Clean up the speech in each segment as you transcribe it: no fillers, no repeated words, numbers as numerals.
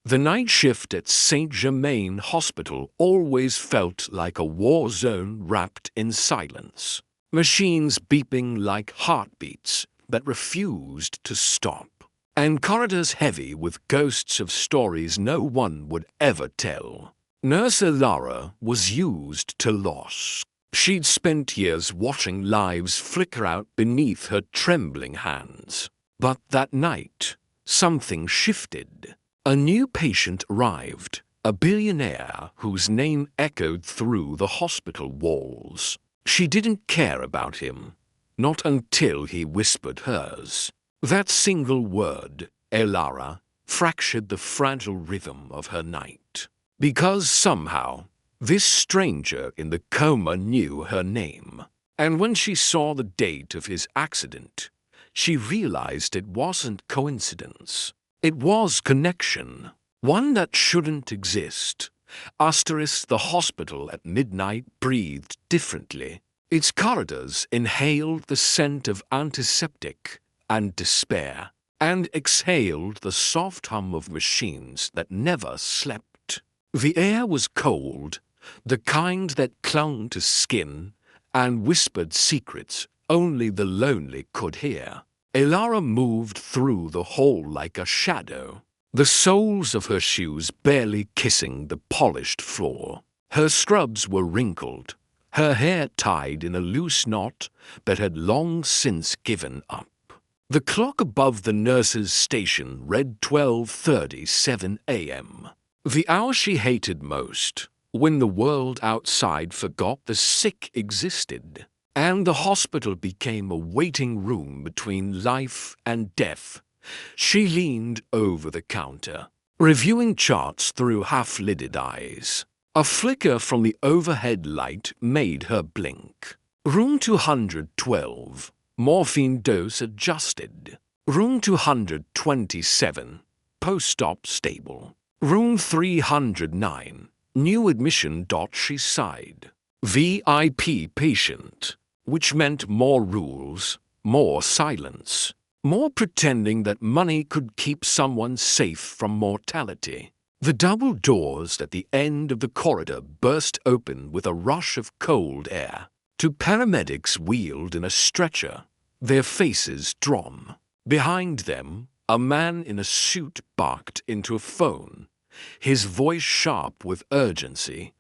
The night shift at St. Germaine Hospital always felt like a war zone wrapped in silence. Machines beeping like heartbeats that refused to stop. And corridors heavy with ghosts of stories no one would ever tell. Nurse Elara was used to loss. She'd spent years watching lives flicker out beneath her trembling hands. But that night, something shifted. A new patient arrived, a billionaire whose name echoed through the hospital walls. She didn't care about him, not until he whispered hers. That single word, Elara, fractured the fragile rhythm of her night. Because somehow, this stranger in the coma knew her name. And when she saw the date of his accident, she realized it wasn't coincidence. It was connection, one that shouldn't exist. The hospital at midnight breathed differently. Its corridors inhaled the scent of antiseptic and despair, and exhaled the soft hum of machines that never slept. The air was cold, the kind that clung to skin and whispered secrets only the lonely could hear. Elara moved through the hall like a shadow, the soles of her shoes barely kissing the polished floor. Her scrubs were wrinkled, her hair tied in a loose knot that had long since given up. The clock above the nurse's station read 12:37 a.m., the hour she hated most, when the world outside forgot the sick existed, and the hospital became a waiting room between life and death. She leaned over the counter, reviewing charts through half-lidded eyes. A flicker from the overhead light made her blink. Room 212, morphine dose adjusted. Room 227, post-op stable. Room 309, new admission. She sighed. VIP patient, which meant more rules, more silence, more pretending that money could keep someone safe from mortality. The double doors at the end of the corridor burst open with a rush of cold air. Two paramedics wheeled in a stretcher, their faces drawn. Behind them, a man in a suit barked into a phone, his voice sharp with urgency.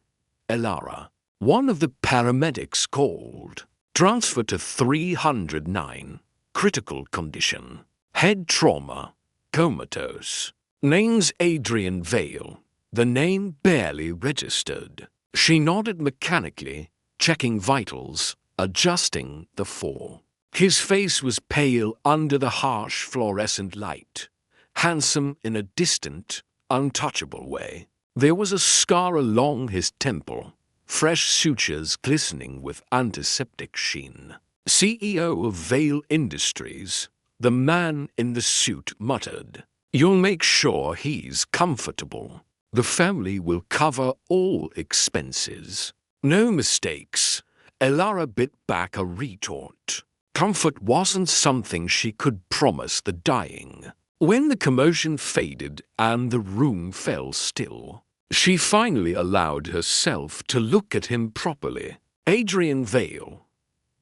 Elara. One of the paramedics called. Transfer to 309. Critical condition. Head trauma. Comatose. Name's Adrian Vale. The name barely registered. She nodded mechanically, checking vitals, adjusting the fall. His face was pale under the harsh fluorescent light, handsome in a distant, untouchable way. There was a scar along his temple, fresh sutures glistening with antiseptic sheen. CEO of Vale Industries, the man in the suit muttered, "You'll make sure he's comfortable. The family will cover all expenses." No mistakes. Elara bit back a retort. Comfort wasn't something she could promise the dying. When the commotion faded and the room fell still, she finally allowed herself to look at him properly. Adrian Vale,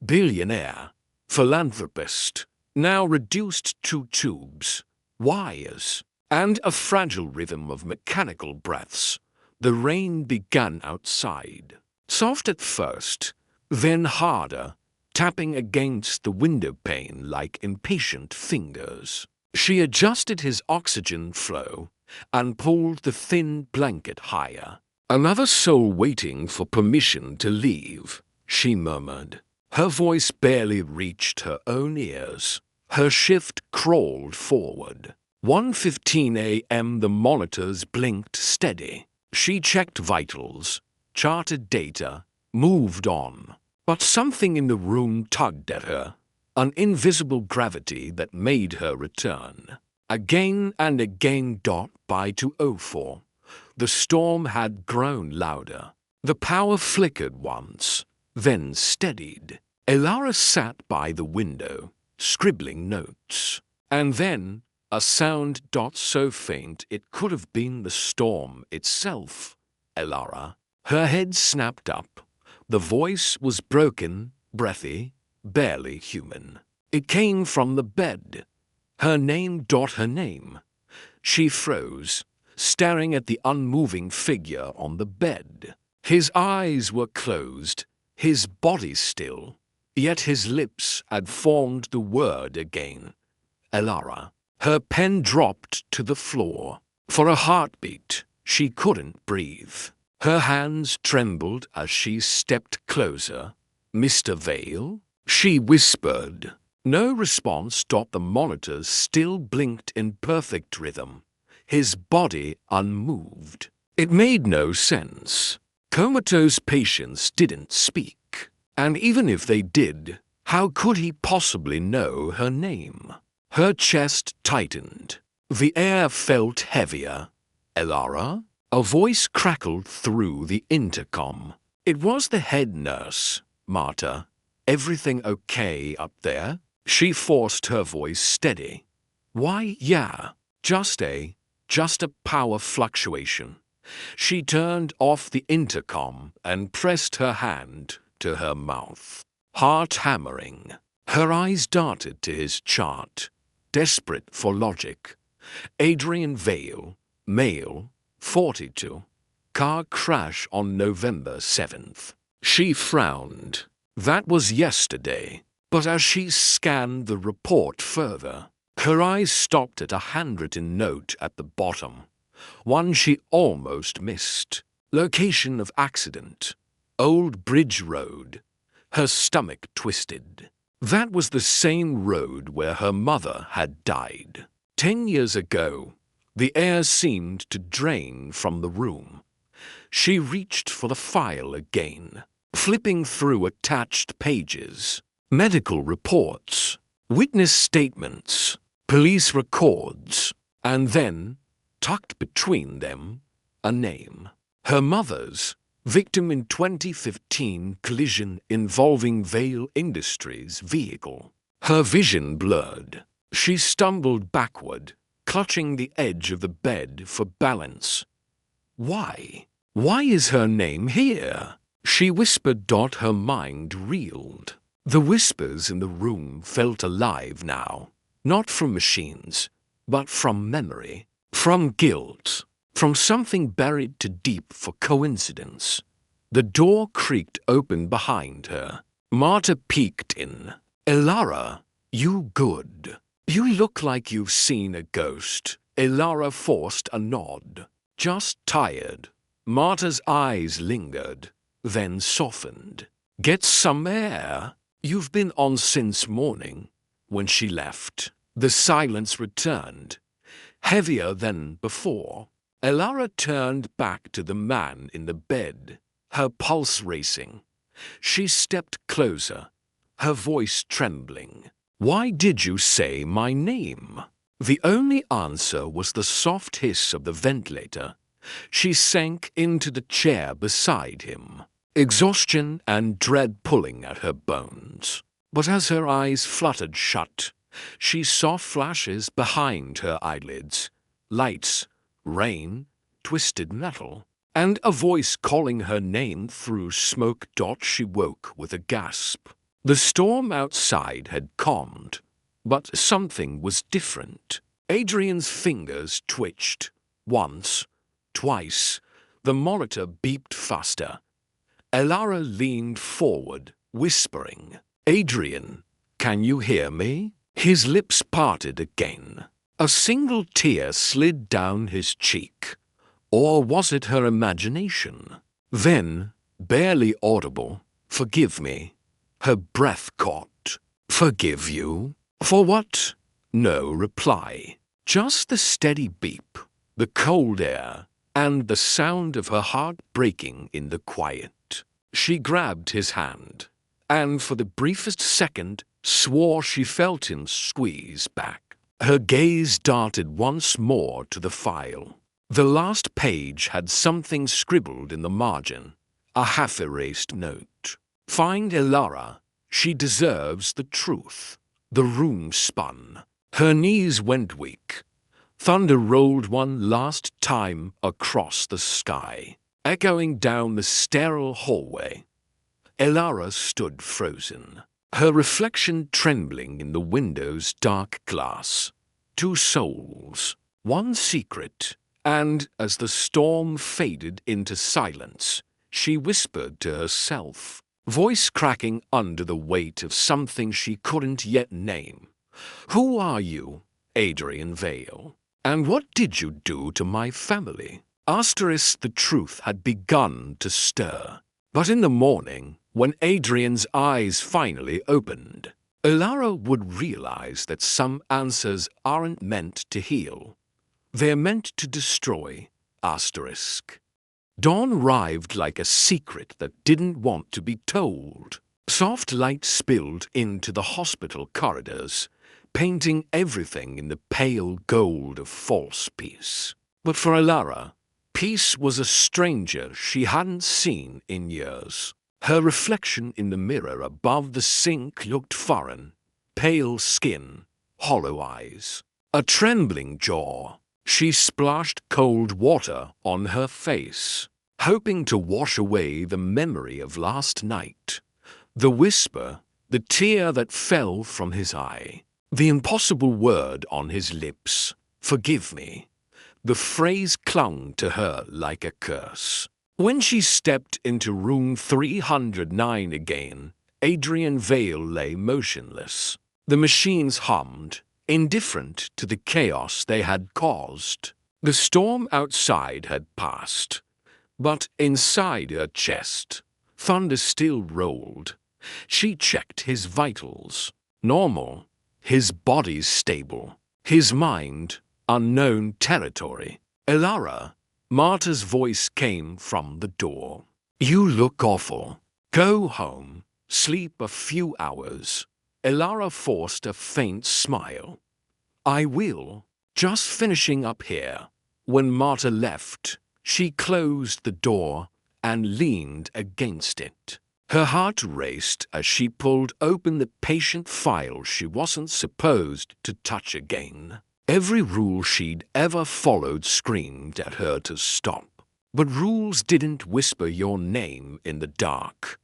billionaire, philanthropist, now reduced to tubes, wires, and a fragile rhythm of mechanical breaths. The rain began outside, soft at first, then harder, tapping against the window pane like impatient fingers. She adjusted his oxygen flow and pulled the thin blanket higher. "Another soul waiting for permission to leave," she murmured. Her voice barely reached her own ears. Her shift crawled forward. 1:15 a.m. The monitors blinked steady. She checked vitals, charted data, moved on. But something in the room tugged at her, an invisible gravity that made her return. Again and again. By 2:04, the storm had grown louder. The power flickered once, then steadied. Elara sat by the window, scribbling notes. And then a sound so faint it could have been the storm itself. Elara. Her head snapped up. The voice was broken, breathy, barely human. It came from the bed. Her name. Her name. She froze, staring at the unmoving figure on the bed. His eyes were closed, his body still, yet his lips had formed the word again. Elara. Her pen dropped to the floor. For a heartbeat, she couldn't breathe. Her hands trembled as she stepped closer. "Mr. Vale?" she whispered. No response. The monitors still blinked in perfect rhythm, his body unmoved. It made no sense. Comatose patients didn't speak. And even if they did, how could he possibly know her name? Her chest tightened. The air felt heavier. "Elara?" A voice crackled through the intercom. It was the head nurse, Marta. "Everything okay up there?" She forced her voice steady. "Why, yeah, just a power fluctuation." She turned off the intercom and pressed her hand to her mouth. Heart hammering. Her eyes darted to his chart, desperate for logic. Adrian Vale, male, 42. Car crash on November 7th. She frowned. That was yesterday. But as she scanned the report further, her eyes stopped at a handwritten note at the bottom. One she almost missed. Location of accident. Old Bridge Road. Her stomach twisted. That was the same road where her mother had died. 10 years ago. The air seemed to drain from the room. She reached for the file again, flipping through attached pages. Medical reports, witness statements, police records, and then, tucked between them, a name. Her mother's, victim in 2015 collision involving Vale Industries vehicle. Her vision blurred. She stumbled backward, clutching the edge of the bed for balance. Why? Why is her name here? She whispered. Her mind reeled. The whispers in the room felt alive now, not from machines, but from memory, from guilt, from something buried too deep for coincidence. The door creaked open behind her. Marta peeked in. "Elara, you good? You look like you've seen a ghost." Elara forced a nod. "Just tired." Marta's eyes lingered, then softened. "Get some air. You've been on since morning." When she left, the silence returned, heavier than before. Elara turned back to the man in the bed, her pulse racing. She stepped closer, her voice trembling. "Why did you say my name?" The only answer was the soft hiss of the ventilator. She sank into the chair beside him, exhaustion and dread pulling at her bones. But as her eyes fluttered shut, she saw flashes behind her eyelids, lights, rain, twisted metal, and a voice calling her name through smoke. She woke with a gasp. The storm outside had calmed, but something was different. Adrian's fingers twitched. Once, twice, the monitor beeped faster. Elara leaned forward, whispering, "Adrian, can you hear me?" His lips parted again. A single tear slid down his cheek. Or was it her imagination? Then, barely audible, "Forgive me." Her breath caught. "Forgive you? For what?" No reply. Just the steady beep, the cold air, and the sound of her heart breaking in the quiet. She grabbed his hand, and for the briefest second swore she felt him squeeze back. Her gaze darted once more to the file. The last page had something scribbled in the margin, a half-erased note. "Find Elara. She deserves the truth." The room spun. Her knees went weak. Thunder rolled one last time across the sky, echoing down the sterile hallway. Elara stood frozen, her reflection trembling in the window's dark glass. Two souls, one secret, and as the storm faded into silence, she whispered to herself, voice cracking under the weight of something she couldn't yet name. "Who are you, Adrian Vale? And what did you do to my family?" The truth had begun to stir. But in the morning, when Adrian's eyes finally opened, Elara would realize that some answers aren't meant to heal. They're meant to destroy. Dawn arrived like a secret that didn't want to be told. Soft light spilled into the hospital corridors, painting everything in the pale gold of false peace. But for Elara, peace was a stranger she hadn't seen in years. Her reflection in the mirror above the sink looked foreign. Pale skin, hollow eyes, a trembling jaw. She splashed cold water on her face, hoping to wash away the memory of last night. The whisper, the tear that fell from his eye. The impossible word on his lips, "Forgive me." The phrase clung to her like a curse. When she stepped into room 309 again, Adrian Vale lay motionless. The machines hummed, indifferent to the chaos they had caused. The storm outside had passed, but inside her chest, thunder still rolled. She checked his vitals. Normal. His body stable, his mind unknown territory. "Elara," Marta's voice came from the door. "You look awful. Go home, sleep a few hours." Elara forced a faint smile. "I will. Just finishing up here." When Marta left, she closed the door and leaned against it. Her heart raced as she pulled open the patient file she wasn't supposed to touch again. Every rule she'd ever followed screamed at her to stop. But rules didn't whisper your name in the dark.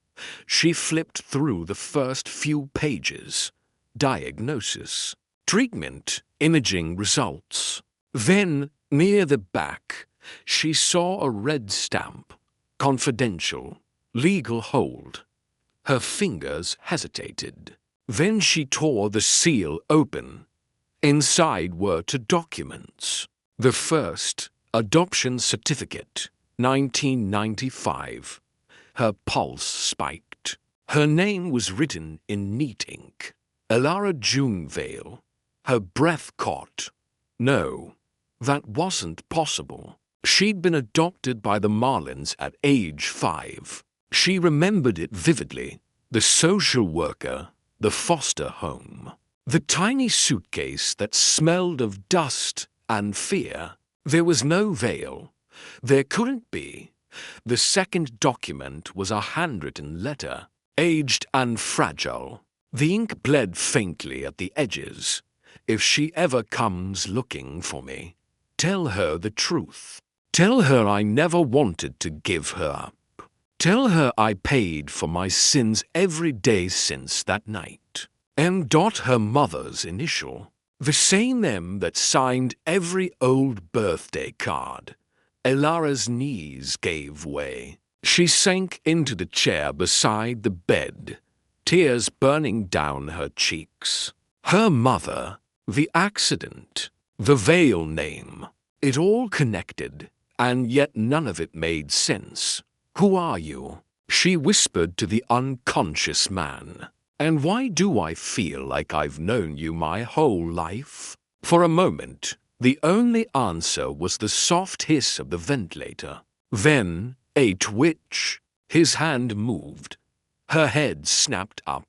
She flipped through the first few pages. Diagnosis, treatment, imaging results. Then, near the back, she saw a red stamp. Confidential. Legal hold. Her fingers hesitated. Then she tore the seal open. Inside were two documents. The first, adoption certificate, 1995. Her pulse spiked. Her name was written in neat ink. Elara June Vale. Her breath caught. No, that wasn't possible. She'd been adopted by the Marlins at age 5. She remembered it vividly. The social worker, the foster home, the tiny suitcase that smelled of dust and fear. There was no Vale. There couldn't be. The second document was a handwritten letter, aged and fragile. The ink bled faintly at the edges. "If she ever comes looking for me, tell her the truth. Tell her I never wanted to give her up. Tell her I paid for my sins every day since that night." M. Her mother's initial, the same M that signed every old birthday card. Elara's knees gave way. She sank into the chair beside the bed, tears burning down her cheeks. Her mother, the accident, the Vale name, it all connected, and yet none of it made sense. "Who are you?" she whispered to the unconscious man. "And why do I feel like I've known you my whole life?" For a moment, the only answer was the soft hiss of the ventilator. Then, a twitch. His hand moved. Her head snapped up.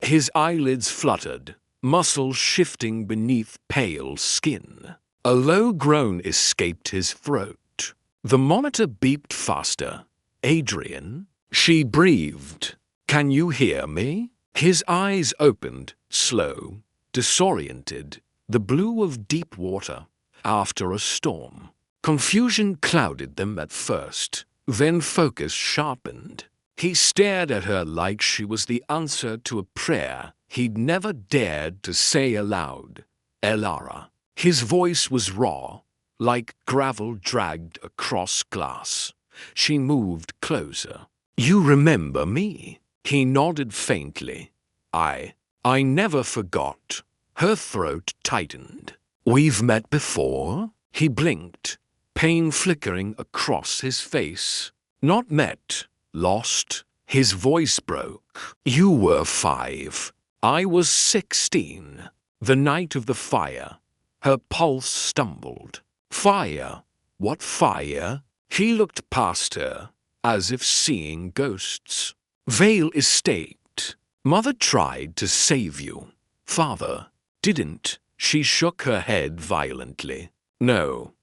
His eyelids fluttered, muscles shifting beneath pale skin. A low groan escaped his throat. The monitor beeped faster. "Adrian?" She breathed. "Can you hear me?" His eyes opened, slow, disoriented. the blue of deep water after a storm. Confusion clouded them at first, then focus sharpened. He stared at her like she was the answer to a prayer he'd never dared to say aloud. Elara. His voice was raw, like gravel dragged across glass. She moved closer. "You remember me?" He nodded faintly. I never forgot." Her throat tightened. "We've met before?" He blinked, pain flickering across his face. "Not met. Lost." His voice broke. "You were 5. I was 16. The night of the fire." Her pulse stumbled. "Fire? What fire?" He looked past her, as if seeing ghosts. "Vale Estate. Mother tried to save you. Father didn't." She shook her head violently. "No.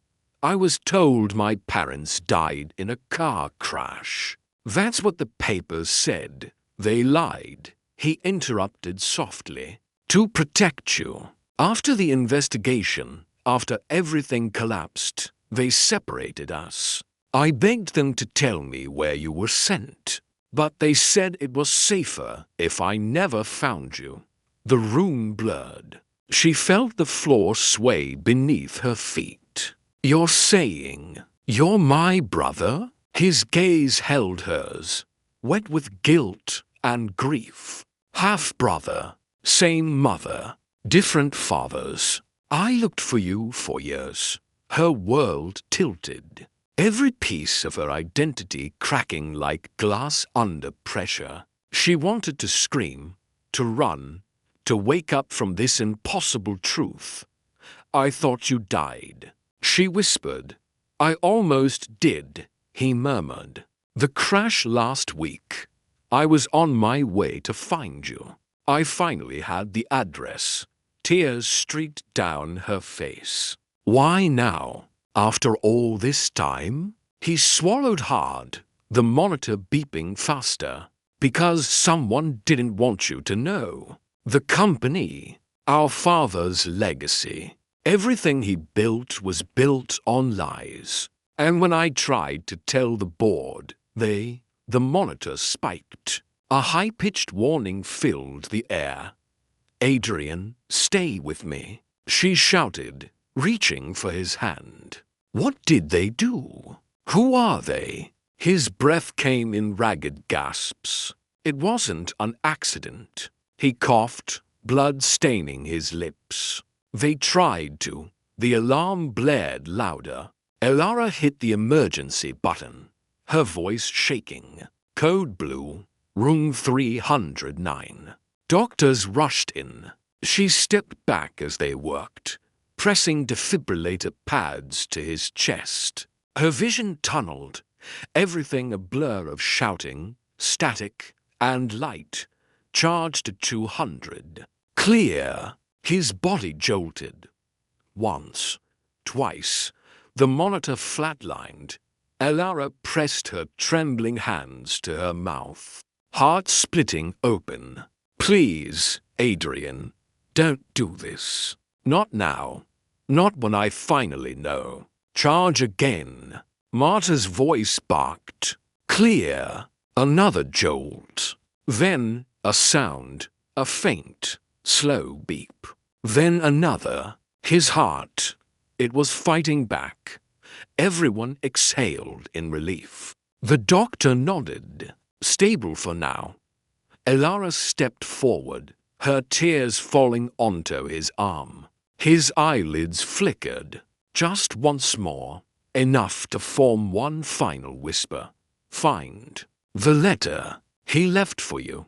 I was told my parents died in a car crash." "That's what the papers said. They lied." He interrupted softly. "To protect you. After the investigation, after everything collapsed, they separated us. I begged them to tell me where you were sent, but they said it was safer if I never found you." The room blurred. She felt the floor sway beneath her feet. "You're saying you're my brother?" His gaze held hers, wet with guilt and grief. "Half-brother, same mother, different fathers. I looked for you for years." Her world tilted, every piece of her identity cracking like glass under pressure. She wanted to scream, to run, to wake up from this impossible truth. "I thought you died," she whispered. "I almost did," he murmured. "The crash last week. I was on my way to find you. I finally had the address." Tears streaked down her face. "Why now? After all this time?" He swallowed hard, the monitor beeping faster. "Because someone didn't want you to know. The company, our father's legacy. Everything he built was built on lies. And when I tried to tell the board, the monitor spiked. A high-pitched warning filled the air. "Adrian, stay with me," she shouted, reaching for his hand. "What did they do? Who are they?" His breath came in ragged gasps. It wasn't an accident. He coughed, blood staining his lips. "They tried to." The alarm blared louder. Elara hit the emergency button, her voice shaking. "Code blue, room 309. Doctors rushed in. She stepped back as they worked, pressing defibrillator pads to his chest. Her vision tunneled, everything a blur of shouting, static, and light, charged to 200. Clear. His body jolted. Once, twice, the monitor flatlined. Elara pressed her trembling hands to her mouth, heart splitting open. "Please, Adrian, don't do this. Not now. Not when I finally know. Charge again." Marta's voice barked. Clear. Another jolt. Then a sound, a faint, slow beep. Then another. His heart. It was fighting back. Everyone exhaled in relief. The doctor nodded. "Stable for now." Elara stepped forward, her tears falling onto his arm. His eyelids flickered. Just once more, enough to form one final whisper. "Find the letter he left for you."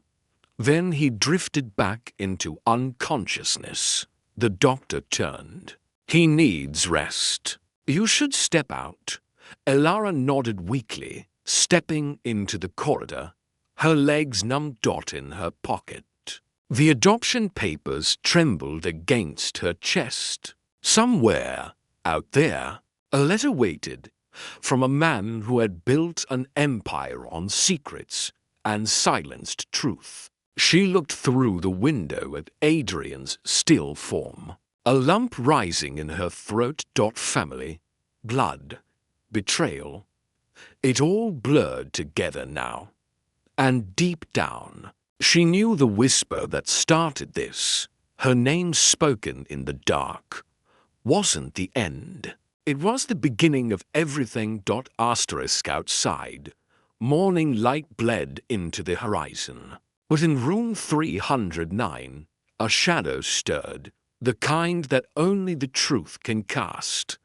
Then he drifted back into unconsciousness. The doctor turned. "He needs rest. You should step out." Elara nodded weakly, stepping into the corridor, her legs numb dot in her pocket. The adoption papers trembled against her chest. Somewhere, out there, a letter waited, from a man who had built an empire on secrets and silenced truth. She looked through the window at Adrian's still form. A lump rising in her throat. Family, blood, betrayal. It all blurred together now. And deep down, she knew the whisper that started this, her name spoken in the dark, wasn't the end. It was the beginning of everything. Outside, morning light bled into the horizon. But in room 309, a shadow stirred, the kind that only the truth can cast.